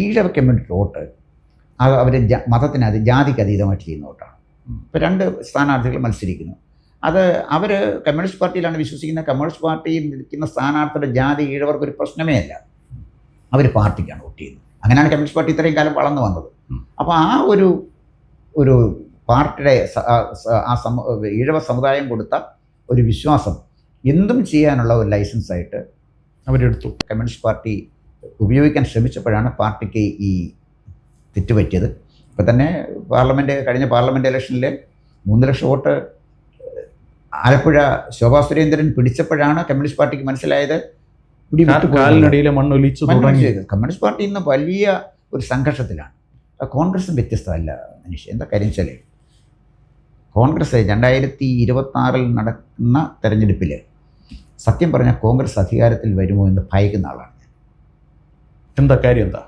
Ezhava community vote അവർ മതത്തിനത് ജാതിക്ക് അതീതമായിട്ട് ചെയ്യുന്ന വോട്ടാണ്. ഇപ്പോൾ 2 സ്ഥാനാർത്ഥികൾ മത്സരിക്കുന്നു. അത് അവർ കമ്മ്യൂണിസ്റ്റ് പാർട്ടിയിലാണ് വിശ്വസിക്കുന്നത്. കമ്മ്യൂണിസ്റ്റ് പാർട്ടിയിൽ നിൽക്കുന്ന സ്ഥാനാർത്ഥിയുടെ ജാതി ഈഴവർക്കൊരു പ്രശ്നമേ അല്ല. അവർ പാർട്ടിക്കാണ് വോട്ട് ചെയ്യുന്നത്. അങ്ങനെയാണ് കമ്മ്യൂണിസ്റ്റ് പാർട്ടി ഇത്രയും കാലം വളർന്നു വന്നത്. അപ്പോൾ ആ ഒരു പാർട്ടിയുടെ ഈഴവ സമുദായം കൊടുത്ത ഒരു വിശ്വാസം എന്തും ചെയ്യാനുള്ള ഒരു ലൈസൻസായിട്ട് അവരെടുത്തു. കമ്മ്യൂണിസ്റ്റ് പാർട്ടി ഉപയോഗിക്കാൻ ശ്രമിച്ചപ്പോഴാണ് പാർട്ടിക്ക് ഈ തെറ്റുപറ്റിയത്. ഇപ്പം തന്നെ കഴിഞ്ഞ പാർലമെൻറ്റ് ഇലക്ഷനിൽ 3 ലക്ഷം വോട്ട് ആലപ്പുഴ ശോഭാ സുരേന്ദ്രൻ പിടിച്ചപ്പോഴാണ് കമ്മ്യൂണിസ്റ്റ് പാർട്ടിക്ക് മനസ്സിലായത് കമ്മ്യൂണിസ്റ്റ് പാർട്ടി ഇന്ന് വലിയ ഒരു സംഘർഷത്തിലാണ്. കോൺഗ്രസും വ്യത്യസ്തമല്ല മനുഷ്യ. എന്താ കാര്യം വെച്ചാൽ കോൺഗ്രസ് 2026 നടക്കുന്ന തെരഞ്ഞെടുപ്പിൽ സത്യം പറഞ്ഞാൽ കോൺഗ്രസ് അധികാരത്തിൽ വരുമോ എന്ന് ഭയക്കുന്ന ആളാണ് ഞാൻ. എന്താ കാര്യം? എന്താ